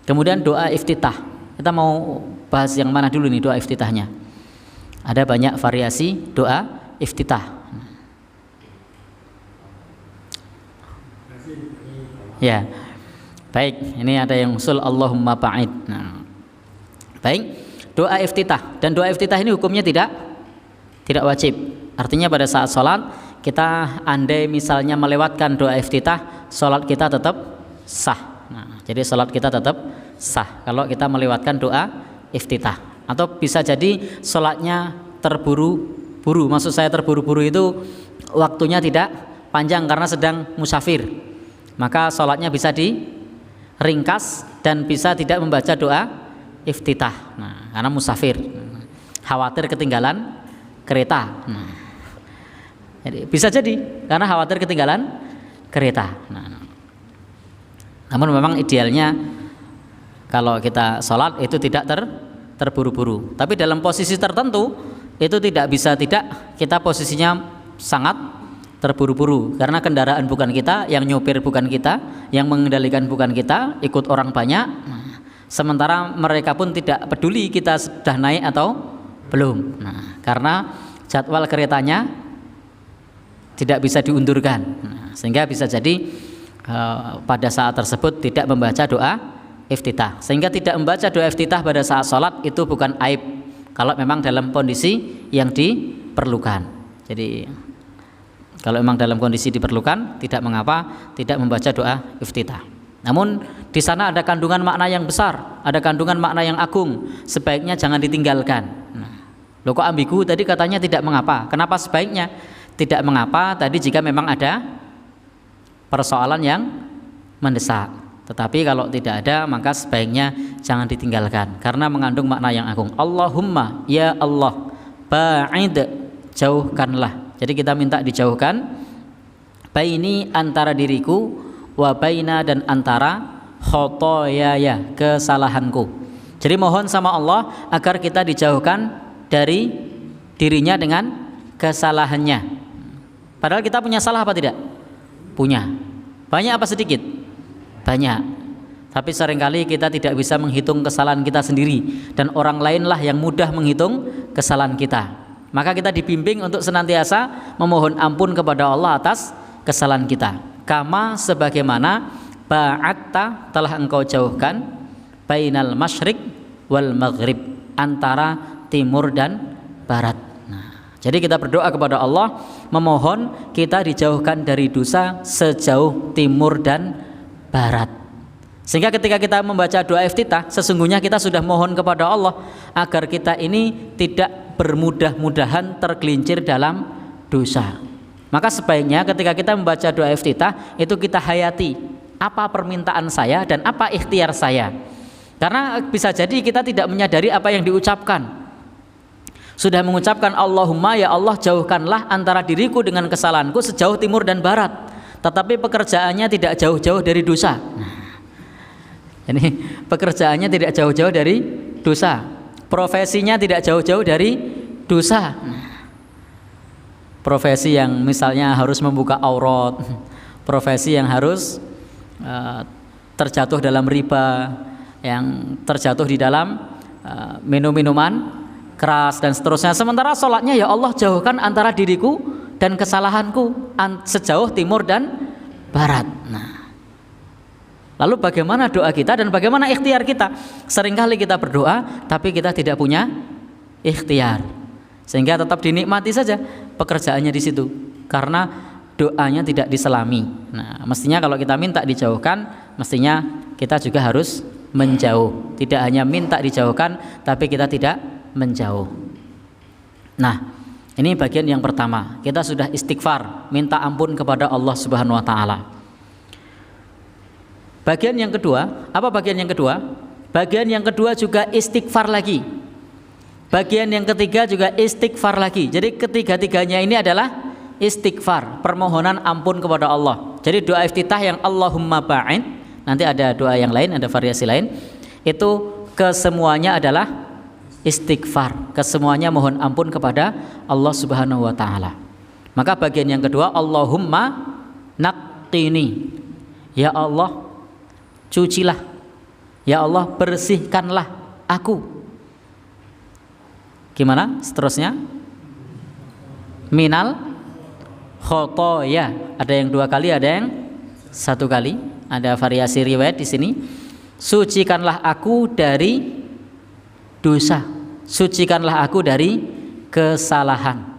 Kemudian doa iftitah. Kita mau bahas yang mana dulu nih doa iftitahnya? Ada banyak variasi doa iftitah. Ya. Baik, ini ada yang usul Allahumma ba'id. Nah. Baik, doa iftitah, dan doa iftitah ini hukumnya tidak wajib. Artinya pada saat sholat kita andai misalnya melewatkan doa iftitah, sholat kita tetap sah. Nah, jadi sholat kita tetap sah kalau kita melewatkan doa iftitah. Atau bisa jadi sholatnya terburu-buru. Maksud saya terburu-buru itu waktunya tidak panjang karena sedang musafir, maka sholatnya bisa diringkas dan bisa tidak membaca doa iftitah. Nah, karena musafir, khawatir ketinggalan kereta. Nah, jadi bisa jadi karena khawatir ketinggalan kereta. Nah, namun memang idealnya kalau kita sholat itu tidak terburu-buru. Tapi dalam posisi tertentu itu tidak bisa tidak, kita posisinya sangat terburu-buru karena kendaraan bukan kita, yang nyopir bukan kita, yang mengendalikan bukan kita, ikut orang banyak. Nah, sementara mereka pun tidak peduli kita sudah naik atau belum. Nah, karena jadwal keretanya tidak bisa diundurkan. Nah, sehingga bisa jadi pada saat tersebut tidak membaca doa iftitah. Sehingga tidak membaca doa iftitah pada saat sholat itu bukan aib kalau memang dalam kondisi yang diperlukan. Jadi kalau memang dalam kondisi diperlukan, tidak mengapa tidak membaca doa iftitah. Namun di sana ada kandungan makna yang besar, ada kandungan makna yang agung, sebaiknya jangan ditinggalkan. Nah, loh kok ambigu tadi katanya tidak mengapa? Kenapa sebaiknya tidak mengapa tadi jika memang ada persoalan yang mendesak? Tetapi kalau tidak ada maka sebaiknya jangan ditinggalkan karena mengandung makna yang agung. Allahumma, ya Allah, ba'id, jauhkanlah. Jadi kita minta dijauhkan baini, antara diriku, wa baina, dan antara khotoyaya, kesalahanku. Jadi mohon sama Allah agar kita dijauhkan dari dirinya dengan kesalahannya. Padahal kita punya salah apa tidak? Punya. Banyak apa sedikit? Banyak. Tapi seringkali kita tidak bisa menghitung kesalahan kita sendiri, dan orang lainlah yang mudah menghitung kesalahan kita. Maka kita dibimbing untuk senantiasa memohon ampun kepada Allah atas kesalahan kita. Kama, sebagaimana ba'atta, telah engkau jauhkan, bainal masyriq wal maghrib, antara timur dan barat. Nah, jadi kita berdoa kepada Allah, memohon kita dijauhkan dari dosa sejauh timur dan barat. Sehingga ketika kita membaca doa iftitah, sesungguhnya kita sudah mohon kepada Allah agar kita ini tidak bermudah-mudahan tergelincir dalam dosa. Maka sebaiknya ketika kita membaca doa iftitah itu kita hayati apa permintaan saya dan apa ikhtiar saya. Karena bisa jadi kita tidak menyadari apa yang diucapkan. Sudah mengucapkan Allahumma, ya Allah, jauhkanlah antara diriku dengan kesalahanku sejauh timur dan barat, tetapi pekerjaannya tidak jauh-jauh dari dosa. Ini pekerjaannya tidak jauh-jauh dari dosa, profesinya tidak jauh-jauh dari dosa. Profesi yang misalnya harus membuka aurat, profesi yang harus terjatuh dalam riba, yang terjatuh di dalam minum-minuman keras dan seterusnya. Sementara sholatnya, ya Allah, jauhkan antara diriku dan kesalahanku sejauh timur dan barat. Nah, lalu bagaimana doa kita dan bagaimana ikhtiar kita? Seringkali kita berdoa tapi kita tidak punya ikhtiar, sehingga tetap dinikmati saja pekerjaannya di situ karena doanya tidak diselami. Nah, mestinya kalau kita minta dijauhkan, mestinya kita juga harus menjauh. Tidak hanya minta dijauhkan, tapi kita tidak menjauh. Nah, ini bagian yang pertama. Kita sudah istighfar, minta ampun kepada Allah Subhanahu wa taala. Bagian yang kedua, apa bagian yang kedua? Bagian yang kedua juga istighfar lagi. Bagian yang ketiga juga istighfar lagi. Jadi ketiga-tiganya ini adalah istighfar, permohonan ampun kepada Allah. Jadi doa iftitah yang Allahumma ba'in, nanti ada doa yang lain, ada variasi lain, itu kesemuanya adalah istighfar, kesemuanya mohon ampun kepada Allah Subhanahu wa taala. Maka bagian yang kedua, Allahumma naqqini, ya Allah, cucilah Ya Allah, bersihkanlah aku. Gimana seterusnya? Minal khotoya. Ada yang 2 kali, ada yang 1 kali. Ada variasi riwayat di sini. Sucikanlah aku dari dosa. Sucikanlah aku dari kesalahan.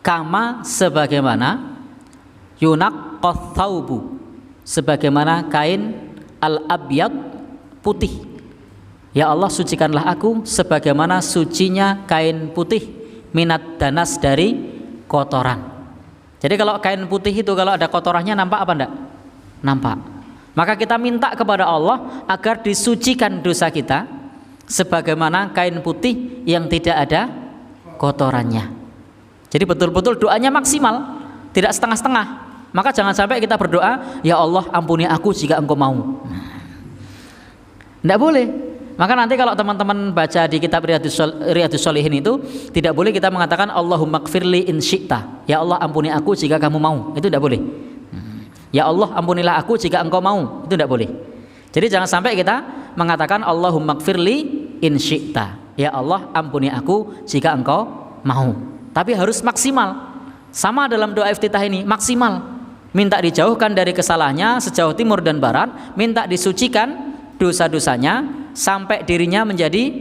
Kama sebagaimana yunaqqath thawbu, sebagaimana kain al-abyad putih. Ya Allah, sucikanlah aku sebagaimana sucinya kain putih minat danas, dari kotoran. Jadi kalau kain putih itu kalau ada kotorannya nampak apa enggak? Nampak. Maka kita minta kepada Allah agar disucikan dosa kita sebagaimana kain putih yang tidak ada kotorannya. Jadi betul-betul doanya maksimal, tidak setengah-setengah. Maka jangan sampai kita berdoa, ya Allah ampuni aku jika engkau mau. Tidak boleh. Maka nanti kalau teman-teman baca di kitab Riyadhus Shalihin itu, tidak boleh kita mengatakan Allahumma gfirli in syi'ta, ya Allah ampuni aku jika kamu mau. Itu tidak boleh. Ya Allah ampunilah aku jika engkau mau. Itu tidak boleh. Jadi jangan sampai kita mengatakan Allahumma gfirli in syi'ta, ya Allah ampuni aku jika engkau mau. Tapi harus maksimal. Sama dalam doa iftitah ini, maksimal. Minta dijauhkan dari kesalahannya sejauh timur dan barat, minta disucikan dosa-dosanya sampai dirinya menjadi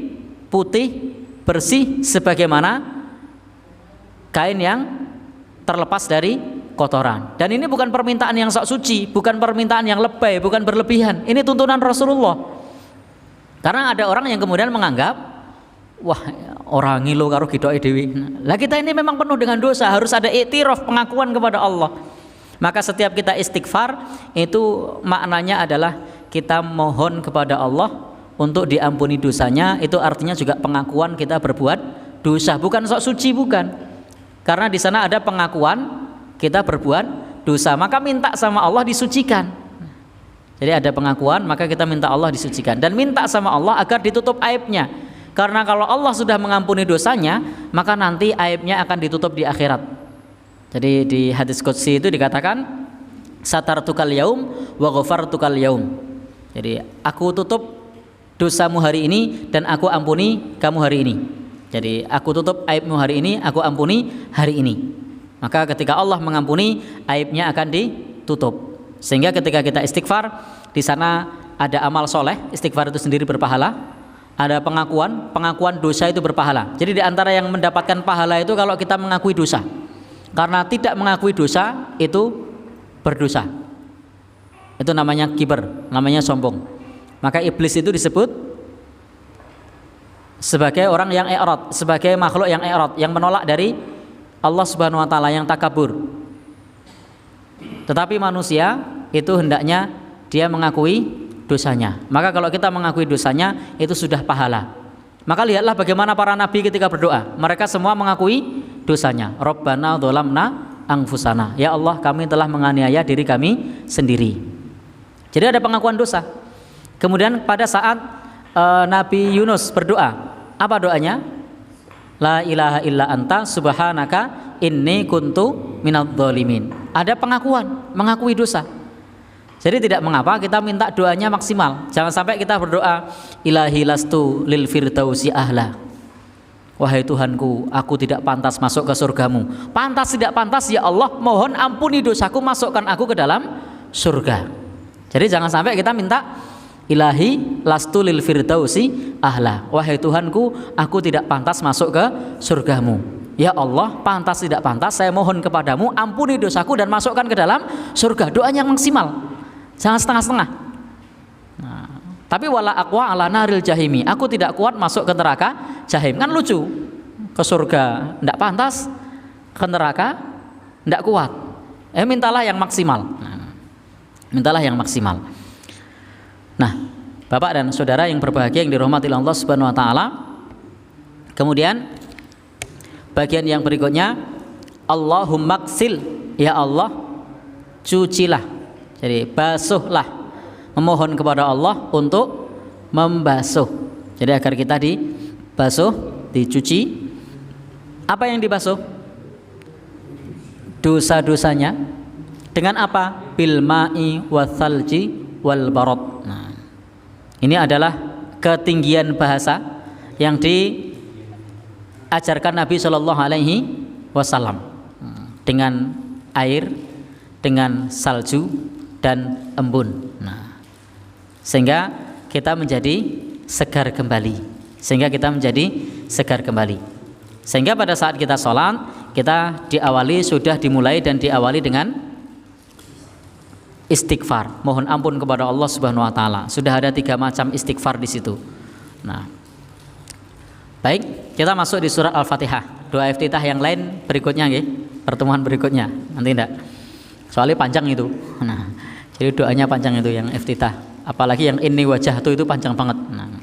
putih bersih sebagaimana kain yang terlepas dari kotoran. Dan ini bukan permintaan yang sok suci, bukan permintaan yang lebay, bukan berlebihan. Ini tuntunan Rasulullah. Karena ada orang yang kemudian menganggap, wah orang ngilu karo gidoke dhewe. Lah kita ini memang penuh dengan dosa, harus ada iktiraf, pengakuan kepada Allah. Maka setiap kita istighfar itu maknanya adalah kita mohon kepada Allah untuk diampuni dosanya. Itu artinya juga pengakuan kita berbuat dosa, bukan sok suci, bukan. Karena di sana ada pengakuan kita berbuat dosa, maka minta sama Allah disucikan. Jadi ada pengakuan, maka kita minta Allah disucikan dan minta sama Allah agar ditutup aibnya. Karena kalau Allah sudah mengampuni dosanya, maka nanti aibnya akan ditutup di akhirat. Jadi di hadis qudsi itu dikatakan satartukal yaum wa ghafartukal yaum. Jadi aku tutup dosamu hari ini dan aku ampuni kamu hari ini. Jadi aku tutup aibmu hari ini, aku ampuni hari ini. Maka ketika Allah mengampuni, aibnya akan ditutup. Sehingga ketika kita istighfar, di sana ada amal soleh, istighfar itu sendiri berpahala. Ada pengakuan dosa itu berpahala. Jadi di antara yang mendapatkan pahala itu kalau kita mengakui dosa. Karena tidak mengakui dosa itu berdosa. Itu namanya kibar, namanya sombong. Maka iblis itu disebut sebagai orang yang i'rad, sebagai makhluk yang i'rad, yang menolak dari Allah Subhanahu wa taala, yang takabur. Tetapi manusia itu hendaknya dia mengakui dosanya. Maka kalau kita mengakui dosanya itu sudah pahala. Maka lihatlah bagaimana para nabi ketika berdoa, mereka semua mengakui dosanya. Rabbana dzalamna anfusana, ya Allah kami telah menganiaya diri kami sendiri. Jadi ada pengakuan dosa. Kemudian pada saat Nabi Yunus berdoa, apa doanya? La ilaha illa anta subhanaka inni kuntu minadz dzalimin. Ada pengakuan, mengakui dosa. Jadi tidak mengapa kita minta doanya maksimal. Jangan sampai kita berdoa ilahi lastu lil firdausi ahla. Wahai Tuhanku, aku tidak pantas masuk ke surgamu. Pantas tidak pantas, ya Allah, mohon ampuni dosaku, masukkan aku ke dalam surga. Jadi jangan sampai kita minta ilahi lastu lil firdausi ahla. Wahai Tuhanku, aku tidak pantas masuk ke surgamu. Ya Allah, pantas tidak pantas, saya mohon kepadamu ampuni dosaku dan masukkan ke dalam surga. Doanya yang maksimal, jangan setengah-setengah. Nah, tapi wala aqwa ala naril jahimi, aku tidak kuat masuk ke neraka jahim. Kan lucu, ke surga tidak pantas, ke neraka tidak kuat. Mintalah yang maksimal. Mintalah yang maksimal. Nah, Bapak dan saudara yang berbahagia yang dirahmati Allah Subhanahu wa taala. Kemudian bagian yang berikutnya, Allahumma qsil, ya Allah cucilah. Jadi basuhlah, memohon kepada Allah untuk membasuh. Jadi agar kita dibasuh, dicuci. Apa yang dibasuh? Dosa-dosanya. Dengan apa? Bil ma'i wal thalji wal barad. Nah, Ini adalah ketinggian bahasa yang diajarkan Nabi Shallallahu Alaihi Wasallam dengan air, dengan salju dan embun. Nah, sehingga kita menjadi segar kembali. Sehingga pada saat kita sholat, kita sudah dimulai dan diawali dengan istighfar, mohon ampun kepada Allah Subhanahu wa taala. Sudah ada 3 macam istighfar di situ. Nah, baik, kita masuk di surat Al-Fatihah. Doa iftitah yang lain berikutnya nggih, pertemuan berikutnya. Nanti enggak. Soalnya panjang itu. Nah, jadi doanya panjang itu yang iftitah. Apalagi yang inni wajah itu panjang banget. Nah,